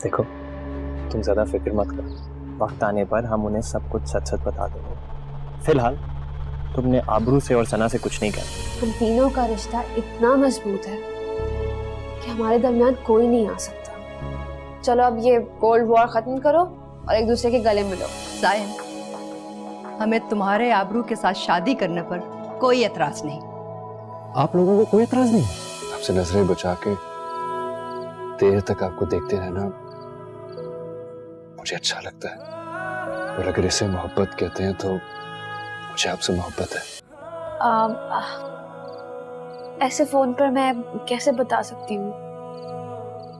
देखो, तुम ज्यादा फिक्र मत करो, वक्त आने पर हम उन्हें सब कुछ सच सच बता देंगे। फिलहाल तुमने आबरू से और सना से कुछ नहीं कहा। हम तीनों का रिश्ता इतना मजबूत है कि हमारे दरमियान कोई नहीं आ सकता। चलो अब ये कोल्ड वॉर खत्म करो और एक दूसरे के गले मिलो। सायन, हमें तुम्हारे आबरू के साथ शादी करने पर कोई एतराज नहीं। आप लोगों को कोई एतराज नहीं? आपसे नजरें बचा के देर तक आपको देखते रहना मुझे अच्छा लगता है, और अगर इसे मोहब्बत कहते हैं तो मुझे आपसे मोहब्बत है। ऐसे फोन पर मैं कैसे बता सकती हूँ?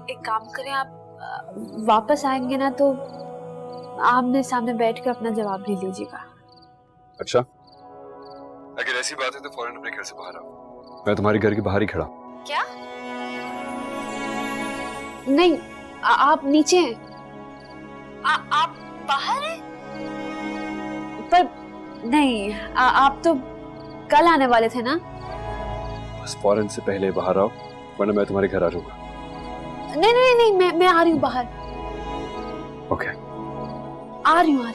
एक काम करें, आप वापस आएंगे ना तो आमने सामने बैठ कर अपना जवाब ले लीजिएगा। अच्छा, अगर ऐसी बात है तो फौरन अपने घर से बाहर आओ। मैं तुम्हारे घर के बाहर ही खड़ा। क्या? नहीं, आप नीचे हैं। आप बाहर हैं? पर नहीं, आप तो कल आने वाले थे ना? बस फौरन से पहले बाहर आओ, वरना मैं तुम्हारे घर आ जाऊंगा। नहीं नहीं नहीं, मैं आ रही हूँ बाहर। ओके, आ रही हूँ।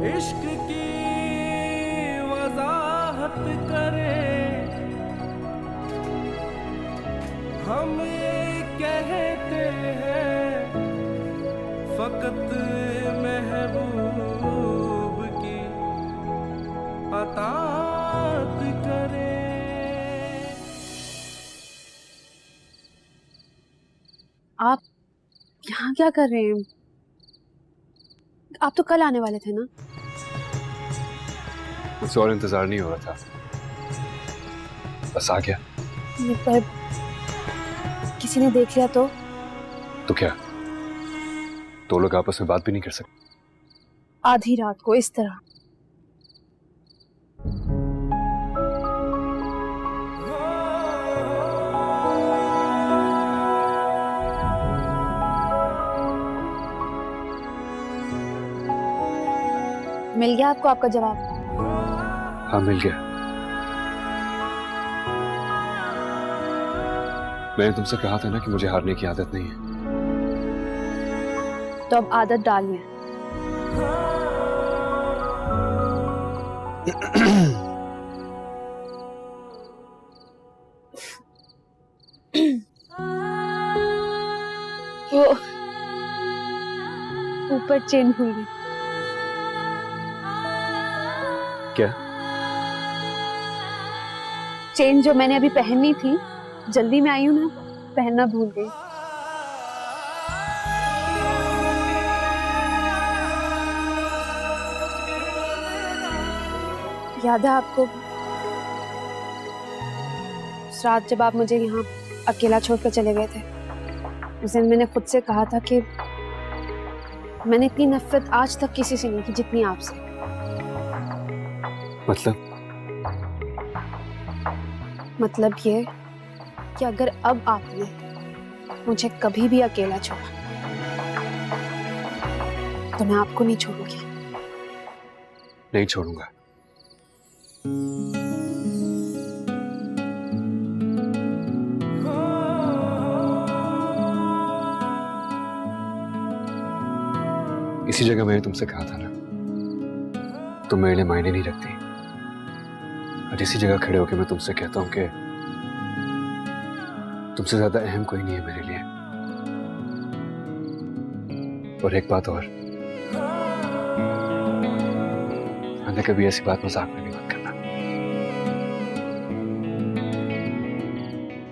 इश्क की वजाहत करे, हम ये कहते हैं फकत महबूब की अतात करे। आप यहाँ क्या कर रहे हैं? आप तो कल आने वाले थे ना? मुझसे और इंतजार नहीं हो रहा था, बस आ गया। पर किसी ने देख लिया तो क्या दो लोग आपस में बात भी नहीं कर सकते? आधी रात को इस तरह? मिल गया आपको आपका जवाब? हाँ, मिल गया। मैंने तुमसे कहा था ना कि मुझे हारने की आदत नहीं है। तो अब आदत डालिए। वो ऊपर चेन भूल गई। क्या? चेन जो मैंने अभी पहननी थी, जल्दी में आई हूं ना, पहनना भूल गई। याद है आपको उस रात जब आप मुझे यहाँ अकेला छोड़कर चले गए थे? उस दिन मैंने खुद से कहा था कि मैंने इतनी नफरत आज तक किसी से नहीं की जितनी आपसे। मतलब ये कि अगर अब आपने मुझे कभी भी अकेला छोड़ा तो मैं आपको नहीं छोड़ूंगी। नहीं छोड़ूंगा। इसी जगह मैंने तुमसे कहा था ना, तुम मेरे लिए मायने नहीं रखती। और इसी जगह खड़े होकर मैं तुमसे कहता हूं कि तुमसे ज्यादा अहम कोई नहीं है मेरे लिए। और एक बात और, आने कभी ऐसी बात मजाक में भी मत करना।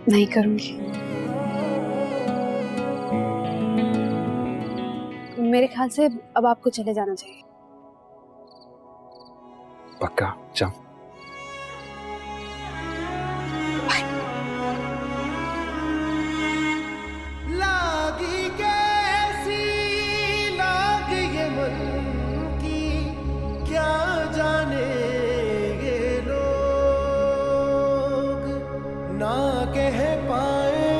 नहीं करूंगी। मेरे ख्याल से अब आपको चले जाना चाहिए। पक्का? जाओ। लागी कैसी लाग ये मन की, क्या जाने ये लोग, ना कह पाए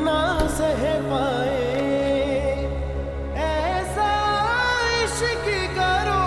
ना सह पाए ऐसा इश्क करो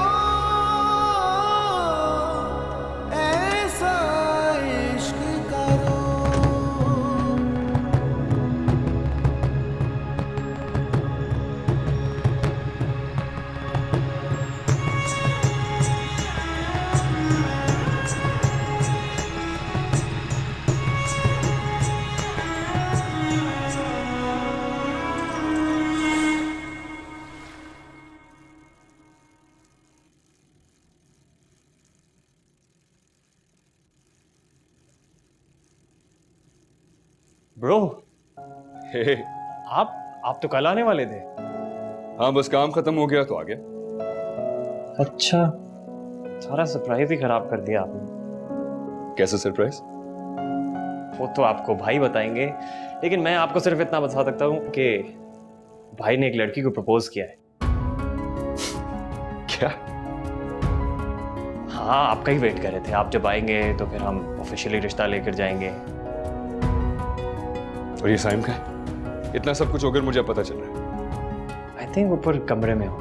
ब्रो, हे, आप तो कल आने वाले थे। हाँ बस काम खत्म हो गया तो आ गया। अच्छा, सारा सरप्राइज ही खराब कर दिया आपने। कैसे सरप्राइज? वो तो आपको भाई बताएंगे, लेकिन मैं आपको सिर्फ इतना बता सकता हूँ कि भाई ने एक लड़की को प्रपोज किया है। क्या? हाँ, आपका ही वेट कर रहे थे। आप जब आएंगे तो फिर हम ऑफिशियली रिश्ता लेकर जाएंगे। और ये साइम का है? इतना सब कुछ होकर मुझे पता चल रहा है। आई थिंक ऊपर कमरे में हो।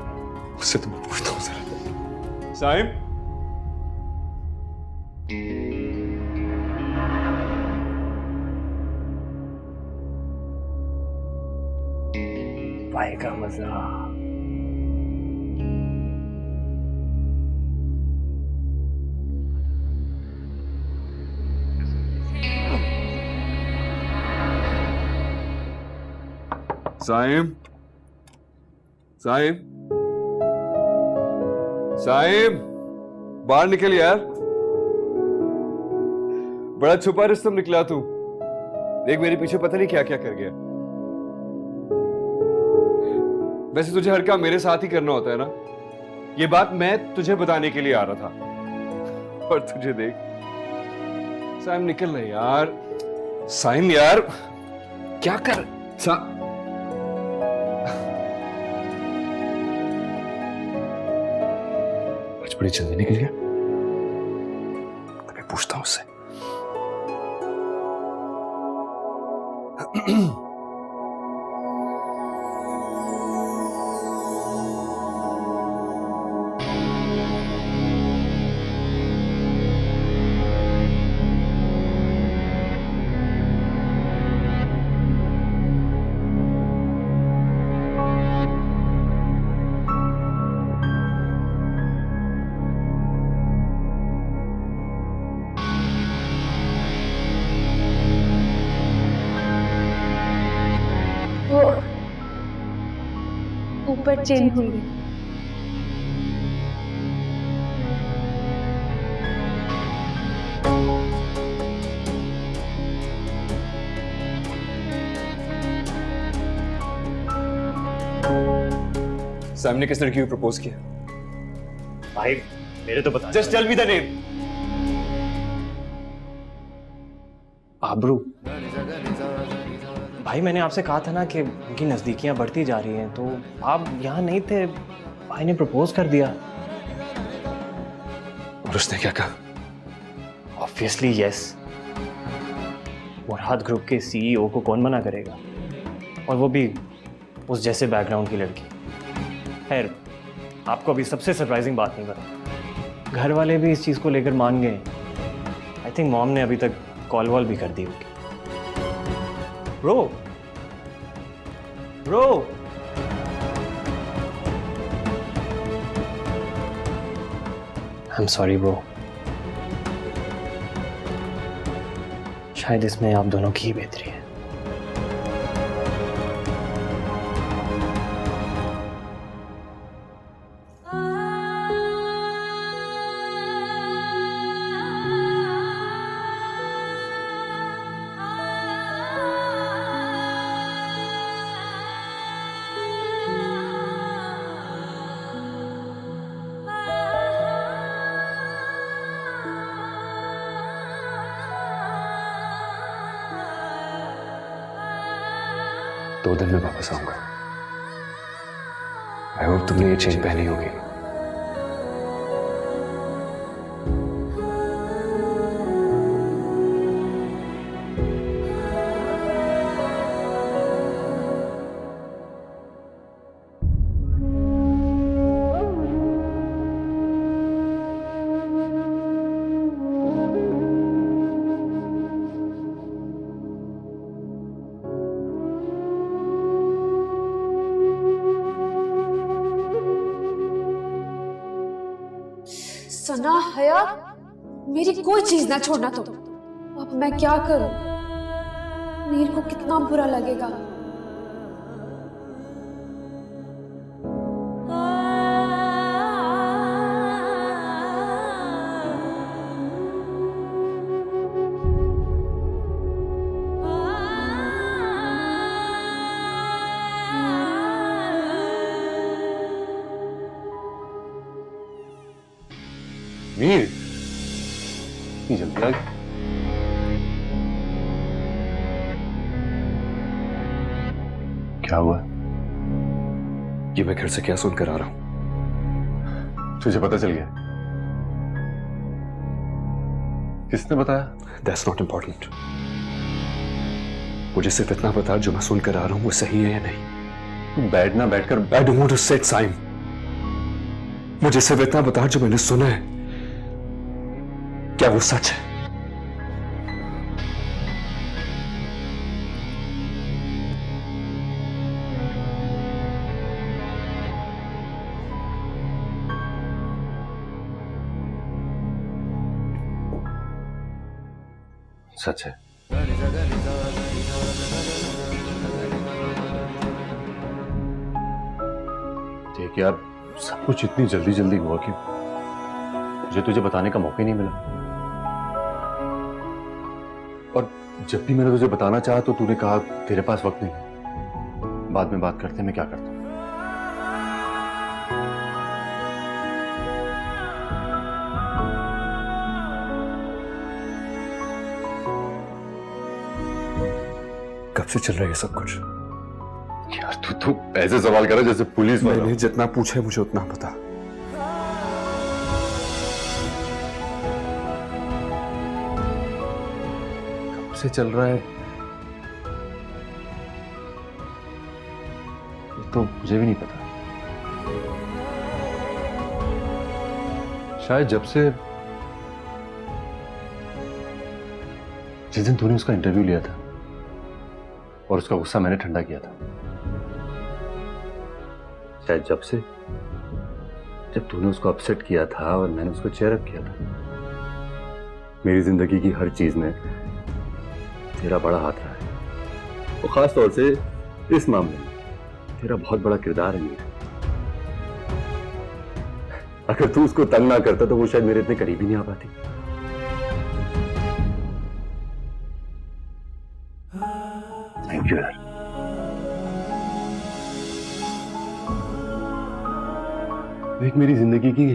उससे तो मैं पूछता हूँ जरा। साइम, भाई का मजा। साइम, साइम, साइम, बाहर निकल यार। बड़ा छुपा रुस्तम निकला तू। देख मेरे पीछे पता नहीं क्या क्या कर गया। वैसे तुझे हर काम मेरे साथ ही करना होता है ना? ये बात मैं तुझे बताने के लिए आ रहा था और तुझे देख। साइम निकल रहा यार। साइम यार, क्या कर आज बड़ी जल्दी निकल गया। तभी पूछता हूं उससे। वो ऊपर चेंज हुई। सैम ने किस लड़की को प्रपोज किया? भाई मेरे तो बता। Just tell me the name. Aabroo. भाई मैंने आपसे कहा था ना कि उनकी नजदीकियां बढ़ती जा रही हैं, तो आप यहाँ नहीं थे, भाई ने प्रपोज कर दिया। और उसने क्या कहा? Obviously yes. मुराद ग्रुप के सीईओ को कौन मना करेगा, और वो भी उस जैसे बैकग्राउंड की लड़की। खैर, आपको अभी सबसे सरप्राइजिंग बात नहीं पता, घर वाले भी इस चीज़ को लेकर मान गए। आई थिंक मॉम ने अभी तक कॉल वॉल भी कर दी होगी। Bro, bro, I am sorry bro. शायद इसमें आप दोनों की ही बेहतरी है। दो दिन में वापस आऊंगा। आई होप तुमने ये चेन पहनी होगी। सना, हया, मेरी कोई चीज ना छोड़ना तुम। अब मैं क्या करूं? मीर को कितना बुरा लगेगा। मीर, इतनी जल्दी आ गई? क्या हुआ? ये मैं घर से क्या सुनकर आ रहा हूं? तुझे पता चल गया? किसने बताया? That's not important. मुझे सिर्फ इतना बता, जो मैं सुनकर आ रहा हूं वो सही है या नहीं? तू बैठना, बैठकर I don't want to sit, Saim. मुझे सिर्फ इतना बता, जो मैंने सुना है क्या वो सच है? सच है। देख यार, सब कुछ इतनी जल्दी जल्दी हुआ कि मुझे तुझे बताने का मौका ही नहीं मिला। और जब भी मैंने तुझे बताना चाहा तो तूने कहा तेरे पास वक्त नहीं है, बाद में बात करते, मैं क्या करता हूं। कब से चल रहा है ये सब कुछ? यार तू तो ऐसे सवाल कर रहा है जैसे पुलिस वाला। मैंने जितना पूछा है मुझे उतना बता। कब से चल रहा है ये तो मुझे भी नहीं पता। शायद जब से जिस दिन तूने उसका इंटरव्यू लिया था और उसका गुस्सा मैंने ठंडा किया था, शायद जब तूने उसको अपसेट किया था और मैंने उसको चेयर अप किया था, मेरी जिंदगी की हर चीज में तेरा बड़ा हाथ रहा है। और खास तौर से इस मामले में तेरा बहुत बड़ा किरदार है मीर। अगर तू उसको तंग ना करता तो वो शायद मेरे इतने करीब ही नहीं आ पाती। थैंक यू यार। देख, मेरी जिंदगी की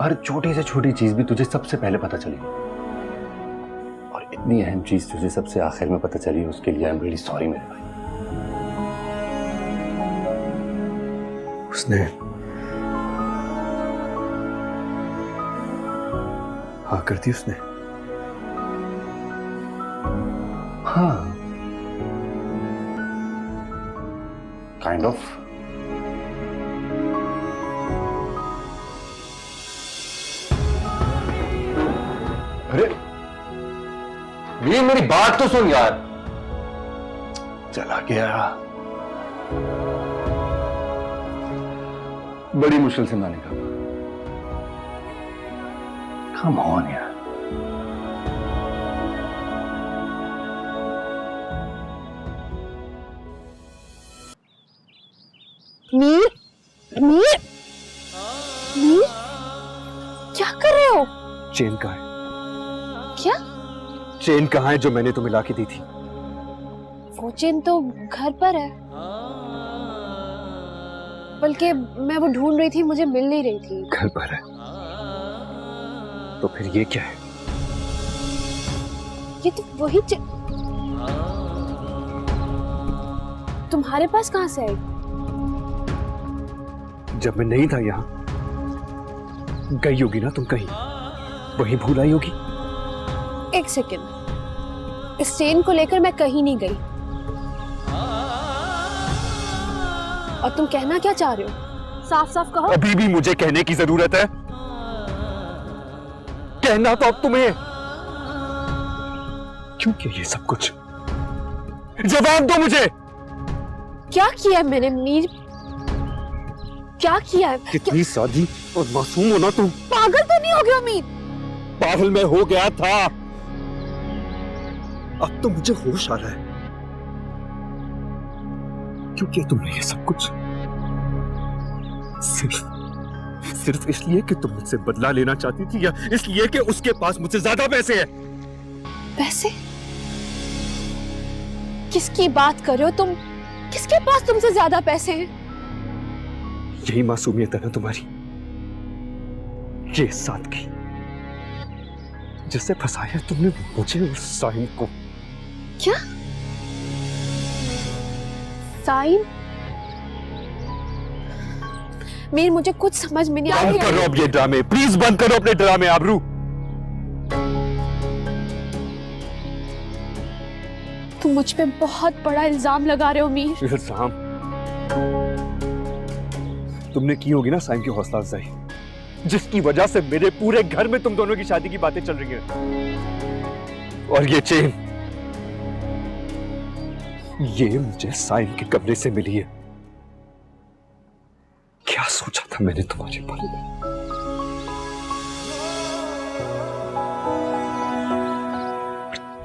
हर छोटी से छोटी चीज भी तुझे सबसे पहले पता चली, और इतनी अहम चीज तुझे सबसे आखिर में पता चली, उसके लिए आई एम रियली सॉरी मेरे भाई। उसने हाँ कर दी उसने? हाँ, काइंड ऑफ। अरे ये मेरी बात तो सुन यार। चला गया, बड़ी मुश्किल से मानेगा। कम ऑन यार। मीर, मीर, मीर, क्या कर रहे हो? चेन कहाँ है? क्या? चेन कहाँ है जो मैंने तुम्हें लाके दी थी? वो चेन तो घर पर है, बल्कि मैं वो ढूंढ रही थी, मुझे मिल नहीं रही थी। घर पर है तो फिर ये क्या है? ये तो वही चेन तुम्हारे पास कहाँ से आई? जब मैं नहीं था यहाँ, गई होगी ना तुम कहीं, वहीं भूल आई होगी। एक सेकेंड, इस चेन को लेकर मैं कहीं नहीं गई। और तुम कहना क्या चाह रहे हो? साफ साफ कहो। अभी भी मुझे कहने की जरूरत है? कहना तो अब तुम्हें। क्यों किया ये सब कुछ? जवाब दो मुझे। क्या किया है मैंने मीर? क्या किया है? कितनी सादी और मासूम हो ना तुम। पागल तो नहीं हो गया मीर? पागल मैं हो गया था, अब तो मुझे होश आ रहा है। क्यों किया तुमने ये सब कुछ? सिर्फ इसलिए कि तुम मुझसे बदला लेना चाहती थी, या इसलिए कि उसके पास मुझसे ज्यादा पैसे हैं? पैसे? किसकी बात कर रहे हो तुम? किसके पास तुमसे ज्यादा पैसे हैं? यही मासूमियत है ना तुम्हारी, ये सादगी, जिससे फंसाया तुमने मुझे और साइन को। क्या साइन? मीर, मुझे कुछ समझ में नहीं आ बंद रहा। करो अब ये ड्रामे, प्लीज बंद करो अपने ड्रामे आबरू। तुम मुझ पे बहुत बड़ा इल्जाम लगा रहे हो मीर। इल्जाम? तुमने की होगी ना साइन की हौसला अफजाई, जिसकी वजह से मेरे पूरे घर में तुम दोनों की शादी की बातें चल रही हैं। और ये चेन, ये मुझे साइन के कमरे से मिली है। क्या सोचा था मैंने तुम्हारे बारे में?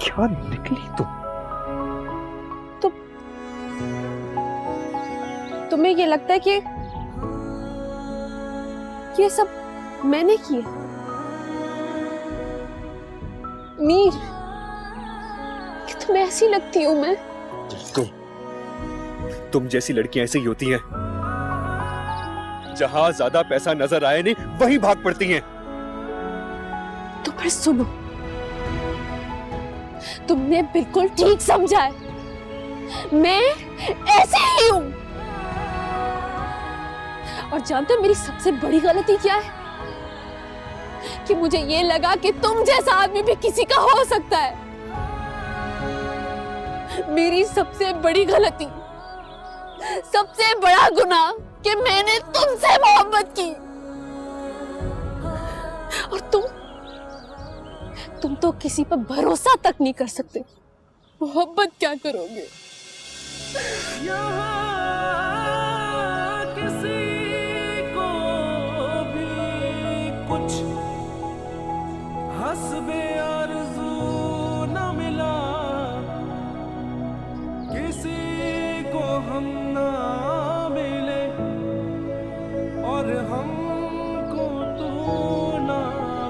क्या निकली तुम? तुम्हें ये लगता है कि ये सब मैंने किया? मीर, कि तुम ऐसी लगती हो मैं? तुम जैसी लड़कियां ऐसे ही होती हैं, जहां ज्यादा पैसा नजर आए नहीं वहीं भाग पड़ती हैं। तो फिर सुनो, तुमने बिल्कुल ठीक समझा है, मैं ऐसे ही हूं। और जानते हो मेरी सबसे बड़ी गलती क्या है? कि मुझे ये लगा कि तुम जैसा आदमी भी किसी का हो सकता है। मेरी सबसे बड़ी गलती, सबसे बड़ा गुनाह कि मैंने तुमसे मोहब्बत की। और तुम तो किसी पर भरोसा तक नहीं कर सकते, मोहब्बत क्या करोगे? किसी को भी कुछ हस्बे आरज़ू न मिला, किसी को हम ना मिले और हमको तू ना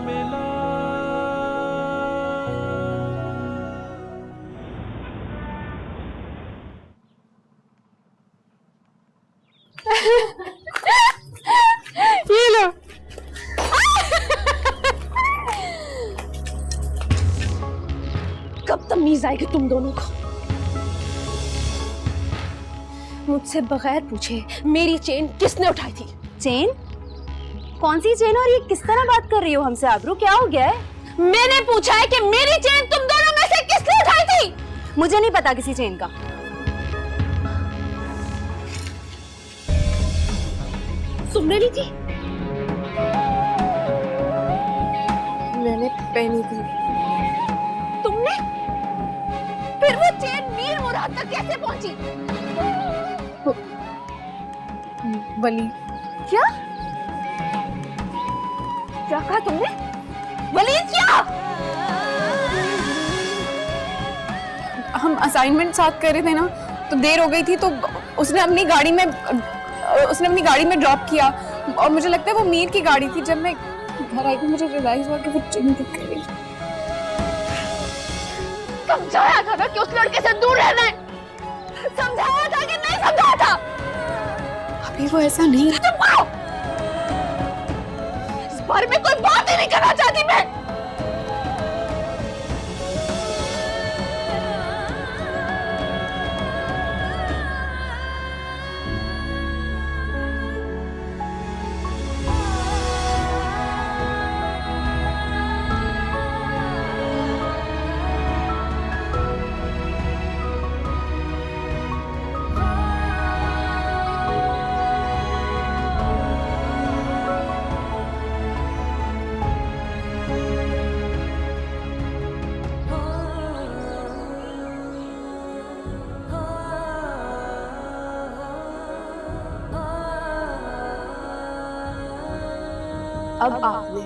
मिला। ये लो। कब तमीज आएगी तुम दोनों को? मुझसे बगैर पूछे मेरी चेन किसने उठाई थी? चेन? कौन सी चेन? और ये किस तरह बात कर रही हो हमसे आबरू? क्या हो गया है? मैंने पूछा है कि मेरी चेन तुम दोनों में से किसने उठाई थी? मुझे नहीं पता किसी चेन का। तुमने ली थी? मैंने पहनी थी। तुमने? फिर वो चेन मीर मुराद तक कैसे पहुंची? वली। क्या? क्या कहा तुमने? वलीद क्या? हम असाइनमेंट साथ कर रहे थे ना, तो देर हो गई थी, तो उसने अपनी गाड़ी में ड्रॉप किया और मुझे लगता है वो मीर की गाड़ी थी। जब मैं घर आई तो मुझे रियलाइज हुआ कि वो चेन टूट गई। समझाया था ना कि उस लड़के से दूर रहना है। समझाया था कि नहीं समझाया था? अभी वो ऐसा नहीं है। चुप करो। इस बारे में कोई बात ही नहीं करना चाहती मैं। अब आपने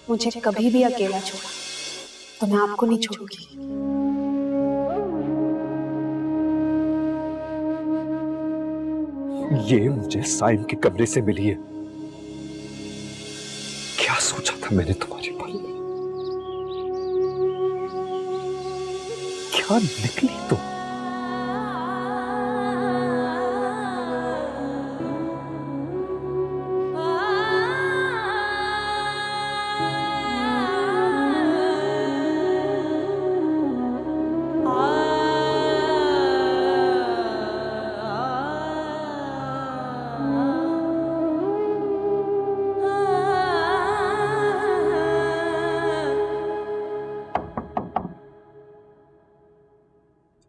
मुझे कभी भी अकेला छोड़ा तो मैं आपको नहीं छोड़ूंगी। ये मुझे साइन के कमरे से मिली है। क्या सोचा था मैंने तुम्हारे बारे में? क्या निकली तुम?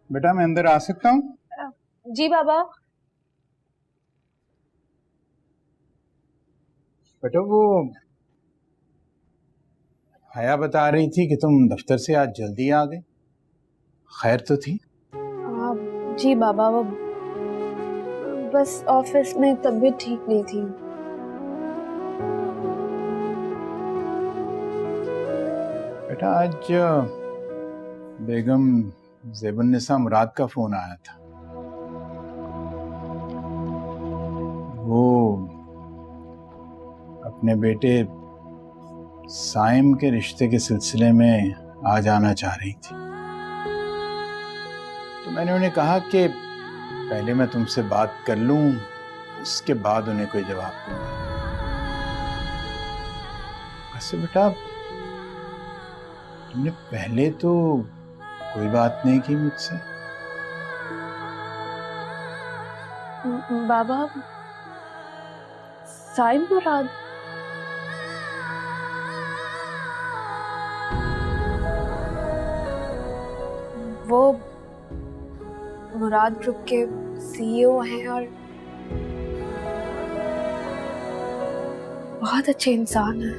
बेटा मैं अंदर आ सकता हूँ? जी बाबा। बेटा वो हया बता रही थी कि तुम दफ्तर से आज जल्दी आ गए, खैर तो थी? जी बाबा, वो बस ऑफिस में तबीयत ठीक नहीं थी। बेटा आज बेगम ज़ेबुन्निसा मुराद का फोन आया था। वो अपने बेटे साइम के रिश्ते के सिलसिले में आ जाना चाह रही थी। तो मैंने उन्हें कहा कि पहले मैं तुमसे बात कर लूं, उसके बाद उन्हें कोई जवाब दूंगा। वैसे बेटा तुमने पहले तो कोई बात नहीं की मुझसे। बाबा, साइम मुराद? वो मुराद ग्रुप के सीईओ हैं और बहुत अच्छे इंसान हैं।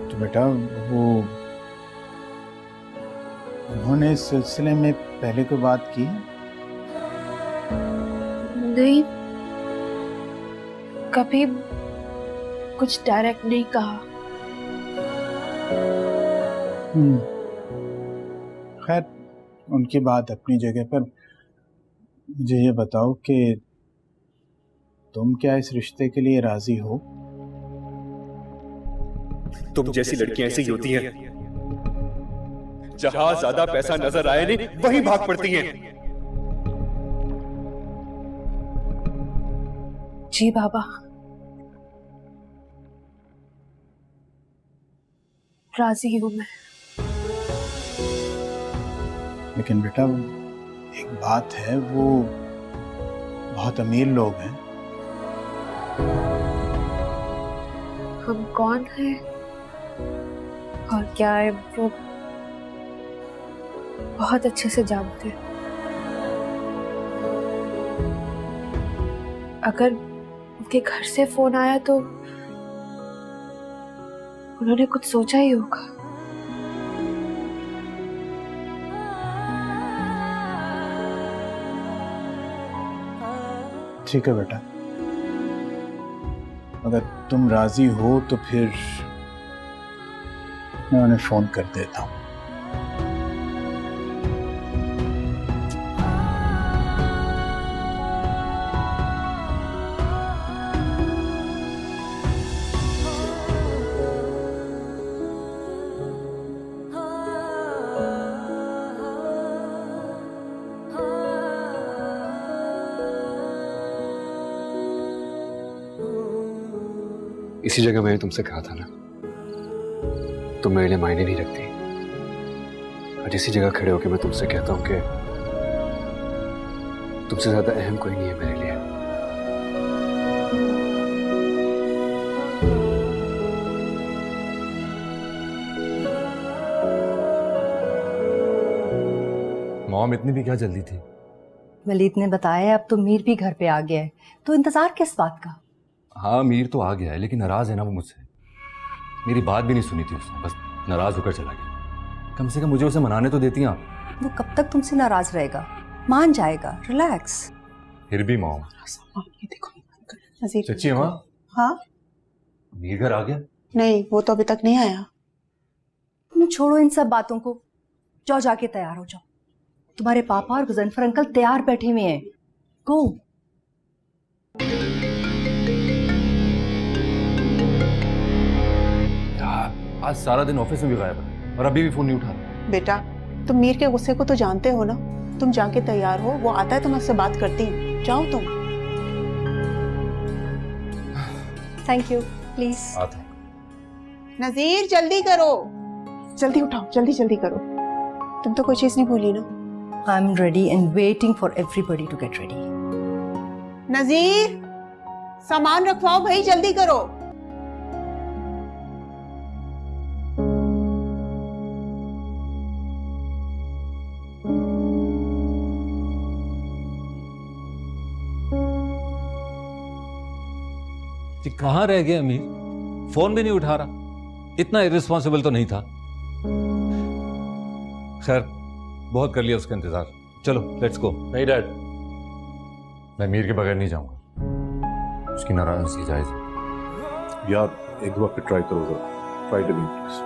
तो बेटा वो उन्होंने इस सिलसिले में पहले कोई बात की? नहीं, कभी कुछ डायरेक्ट नहीं कहा। खैर उनकी बात अपनी जगह पर। मुझे ये बताओ कि तुम क्या इस रिश्ते के लिए राजी हो? तुम जैसी लड़कियां ऐसी होती हैं, जहां ज्यादा पैसा नजर आए नहीं वहीं भाग पड़ती हैं। जी बाबा, राजी हूं मैं। लेकिन बेटा एक बात है, वो बहुत अमीर लोग हैं। हम कौन हैं और क्या है वो बहुत अच्छे से जानते हैं। अगर उनके घर से फोन आया तो उन्होंने कुछ सोचा ही होगा। ठीक है बेटा, अगर तुम राजी हो तो फिर मैं उन्हें फोन कर देता हूँ। इसी जगह मैंने तुमसे कहा था ना, तुम मेरे लिए मायने नहीं रखती। और इसी जगह खड़े होकर मैं तुमसे कहता हूं कि तुमसे ज्यादा अहम कोई नहीं है मेरे लिए। मॉम इतनी भी क्या जल्दी थी? वलीद ने बताया अब तो मीर भी घर पे आ गया है, तो इंतजार किस बात का? हाँ मीर तो आ गया है, लेकिन नाराज है ना वो मुझसे। मेरी बात भी नहीं सुनी थी उसने, बस नाराज होकर चला गया। कम से कम मुझे उसे मनाने तो देती आप। वो कब तक तुमसे नाराज रहेगा? मान जाएगा, रिलैक्स। फिर भी मॉम। सच्ची माँ? हाँ? मीर घर आ गया? नहीं, वो तो अभी तक नहीं आया। तुम छोड़ो इन सब बातों को, जाओ जाके तैयार हो जाओ। तुम्हारे पापा और गुजनफर अंकल तैयार बैठे हुए हैं। गो। आज सारा दिन ऑफिस में भी गायब है और अभी भी फोन नहीं उठा रहा। बेटा तुम मीर के गुस्से को तो जानते हो ना, तुम जाके तैयार हो, वो आता है तो मैं उससे बात करती हूँ। जाओ तुम। Thank you, please. आता हूँ। नजीर जल्दी करो, जल्दी उठाओ, जल्दी जल्दी करो। तुम तो कोई चीज नहीं भूली ना? I am ready and waiting for everybody to get ready. Nazir सामान रखवाओ भाई, जल्दी करो। कि कहाँ रह गया अमीर, फोन भी नहीं उठा रहा। इतना इररिस्पॉन्सिबल तो नहीं था। खैर, बहुत कर लिया उसका इंतजार। चलो लेट्स गो। नहीं डैड, मैं मीर के बगैर नहीं जाऊंगा। उसकी नाराजगी जायज है। यार एक दो बार ट्राई करो जरा, try to please.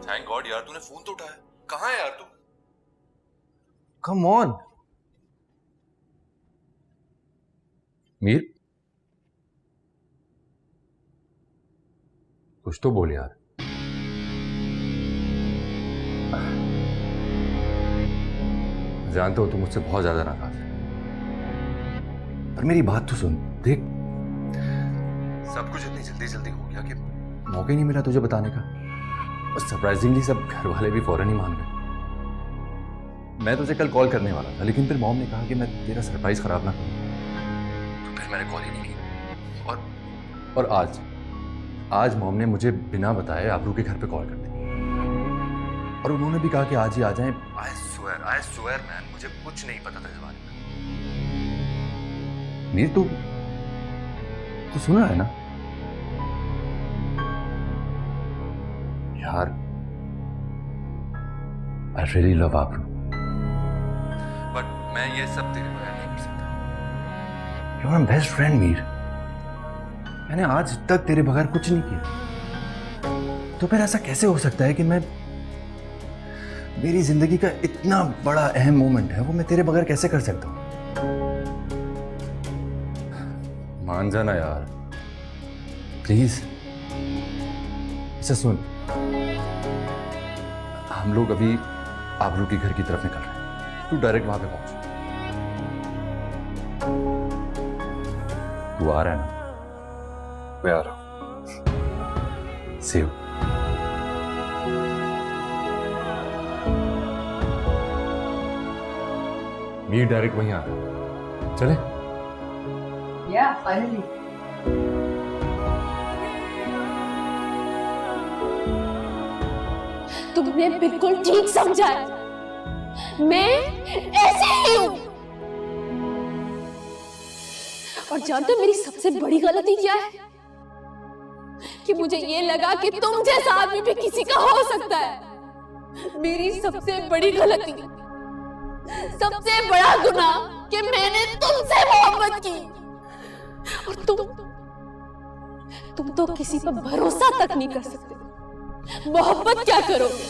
Thank God यार, तूने फोन तो उठाया। कहाँ है यार तू? कम ऑन मीर, कुछ तो बोल यार। जानते हो तुम मुझसे बहुत ज्यादा नाराज है, पर मेरी बात तो सुन। देख, सब कुछ इतनी जल्दी जल्दी हो गया कि मौका ही नहीं मिला तुझे बताने का। और सरप्राइजिंगली सब घर वाले भी फौरन ही मान गए। मैं तुझे कल कॉल करने वाला था, लेकिन फिर मॉम ने कहा कि मैं तेरा सरप्राइज खराब ना करूं, तो फिर मैंने कॉल ही नहीं की। और आज मॉम ने मुझे बिना बताए आबरू के घर पे कॉल कर दी, और उन्होंने भी कहा कि आज ही आ जाएं। आई स्वेयर मैन, मुझे कुछ नहीं पता था इस बारे में। मीर, तू सुन रहा है ना यार? I really love आबरू, बट मैं ये सब तेरे बगैर नहीं कर सकता। You're my best friend Mir. मैंने आज तक तेरे बगैर कुछ नहीं किया, तो फिर ऐसा कैसे हो सकता है कि मेरी जिंदगी का इतना बड़ा अहम मोमेंट है वो मैं तेरे बगैर कैसे कर सकता हूं? मान जाना यार, प्लीज। इसे सुन, हम लोग अभी आबरू के घर की तरफ निकल रहे हैं। तू डायरेक्ट वहां पे पहुंच। तू आ रहा है ना? मैं आ रहा हूं। See you। मीर डायरेक्ट वहीं आ रहा है। चले? Yeah, finally. तुमने बिल्कुल ठीक समझा है। मैं ऐसे ही हूं। और जानते हो मेरी सबसे बड़ी गलती क्या है? कि मुझे ये लगा कि तुम जैसा आदमी भी किसी का हो सकता है। मेरी सबसे बड़ी गलती, सबसे बड़ा गुनाह कि मैंने तुमसे मोहब्बत की। और तुम तो किसी पर भरोसा तक नहीं कर सकते, मोहब्बत क्या करोगे?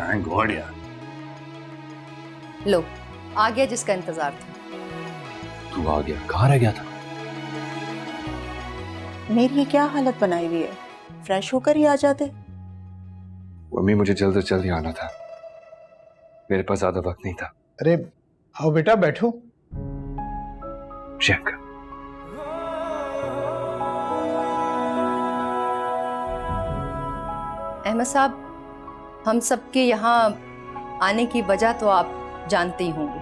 Thank God यार। लो, आ गया जिसका इंतजार था। तू आ गया, कहाँ रह गया था? मेरी ये क्या हालत बनाई हुई है? फ्रेश होकर ही आ जाते। मम्मी, मुझे जल्द से जल्द ही आना था, मेरे पास ज्यादा वक्त नहीं था। अरे आओ बेटा, बैठो। शंकर, अहमद साहब, हम सबके यहाँ आने की वजह तो आप जानते ही होंगे।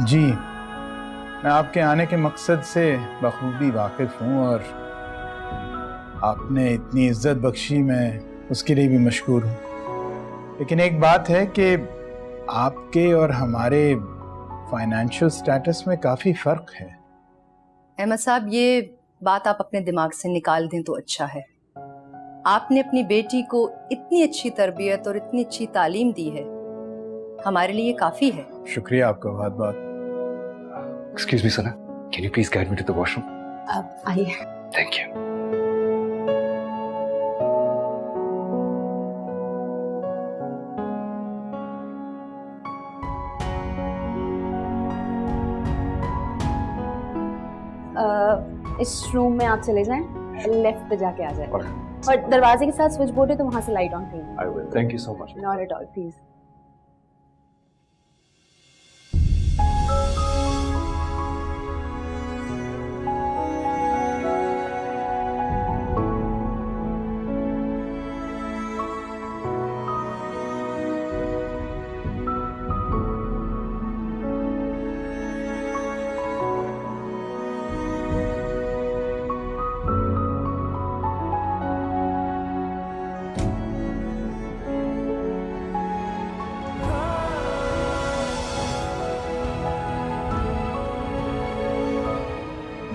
जी, मैं आपके आने के मकसद से बखूबी वाकिफ हूँ और आपने इतनी इज्जत बख्शी, मैं उसके लिए भी मशकूर हूँ। लेकिन एक बात है कि आपके और हमारे फाइनेंशियल स्टेटस में काफी फर्क है। अहमद साहब, ये बात आप अपने दिमाग से निकाल दें तो अच्छा है। आपने अपनी बेटी को इतनी अच्छी तरबियत और इतनी अच्छी तालीम दी है, हमारे लिए काफी है। शुक्रिया आपका बहुत बहुत। Excuse me Sana, can you please guide me to the washroom? आइए। Thank you. इस रूम में आप चले जाएं, लेफ्ट पे जाके आ जाए और दरवाजे के साथ स्विच बोर्ड है तो वहां से लाइट ऑन कीजिए। I will. Thank you so much. Not at all, please.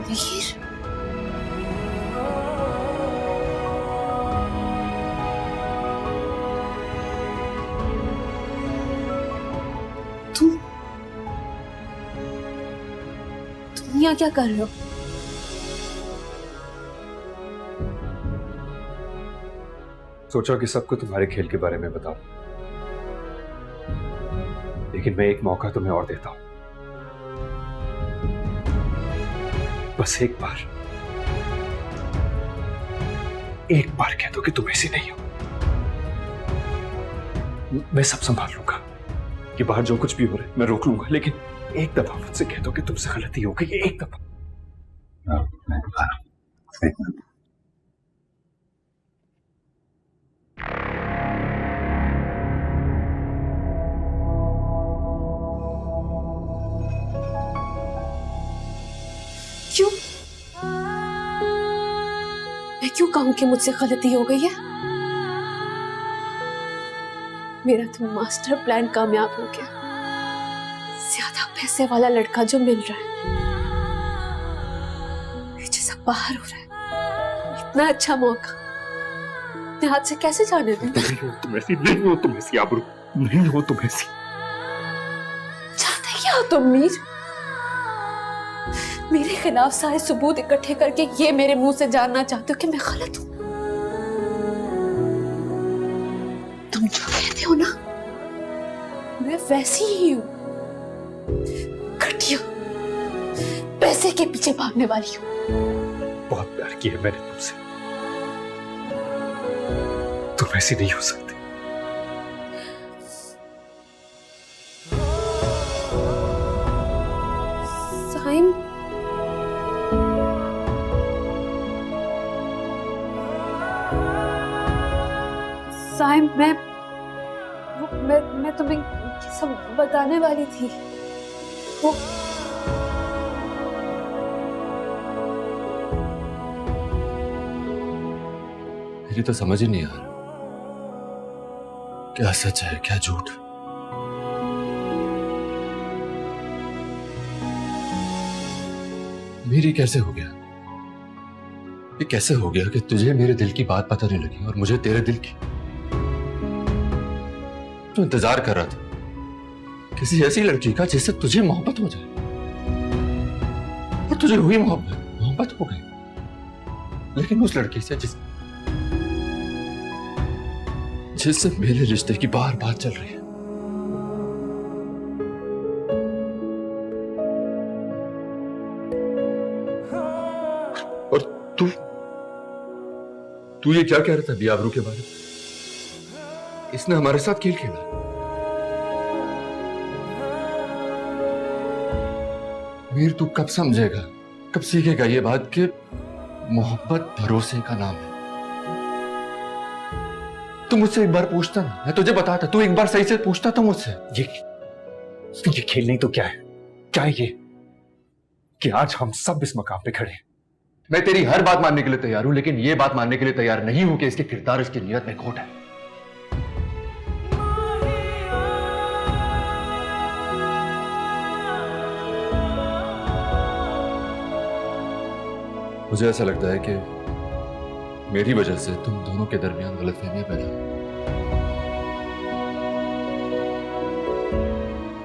Veer, तुम यहाँ क्या कर रहे हो? सोचा कि सबको तुम्हारे खेल के बारे में बताऊं, लेकिन मैं एक मौका तुम्हें और देता हूं। बस एक बार कह दो कि तुम ऐसी नहीं हो, मैं सब संभाल लूंगा। कि बाहर जो कुछ भी हो रहा है मैं रोक लूंगा, लेकिन एक दफा मुझसे कह दो कि तुमसे गलती हो गई, एक दफा। क्यों? मैं क्यों कहूं कि मुझसे गलती हो गई है? मेरा तो मास्टर प्लान कामयाब हो गया। ज्यादा पैसे वाला लड़का जो मिल रहा है, पीछे सब बाहर हो रहा है। इतना अच्छा मौका मैं हाथ से कैसे जाने दूं? तुम ऐसी नहीं हो, तुम ऐसी आबरू नहीं हो, तुम ऐसी। चाहते क्या हो तुम मीर? मेरे खिलाफ सारे सबूत इकट्ठे करके ये मेरे मुंह से जानना चाहते हो कि मैं गलत हूं? तुम जो कहते हो ना, मैं वैसी ही हूं। घटिया, पैसे के पीछे भागने वाली हूं। बहुत प्यार किया मैंने तुमसे, तुम ऐसी नहीं हो सकती। साइम, साइम, मैं तुम्हें सब बताने वाली थी। वो मेरी तो समझ ही नहीं आ रहा, क्या सच है क्या झूठ। मेरी कैसे हो गया, ये कैसे हो गया कि तुझे मेरे दिल की बात पता नहीं लगी और मुझे तेरे दिल की। तो इंतजार कर रहा था किसी ऐसी लड़की का जिससे तुझे मोहब्बत हो जाए, और तुझे हुई मोहब्बत हो गई, लेकिन उस लड़की से जिससे मेरे रिश्ते की बार बात चल रही है। और तू ये क्या कह रहा था बियाबरू के बारे में? इसने हमारे साथ खेल खेला। मीर, तू कब समझेगा, कब सीखेगा ये बात कि मोहब्बत भरोसे का नाम है। तू मुझसे एक बार पूछता ना, मैं तुझे बताता। तू एक बार सही से पूछता तो मुझसे। ये खेल नहीं तो क्या है? क्या है ये कि आज हम सब इस मकाम पे खड़े हैं। मैं तेरी हर बात मानने के लिए तैयार हूं, लेकिन ये बात मानने के लिए तैयार नहीं हूं कि इसके किरदार, इसकी नीयत में खोट है। मुझे ऐसा लगता है कि मेरी वजह से तुम दोनों के दरमियान गलतफहमियां पैदा हुई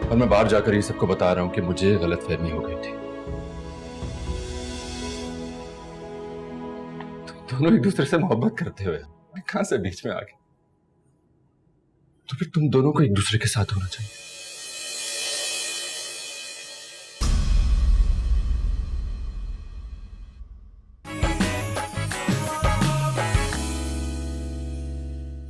और मैं बाहर जाकर ये सबको बता रहा हूं कि मुझे गलतफहमी हो गई थी। तुम दोनों एक दूसरे से मोहब्बत करते हुए मैं कहां से बीच में आ गया? तो फिर तुम दोनों को एक दूसरे के साथ होना चाहिए।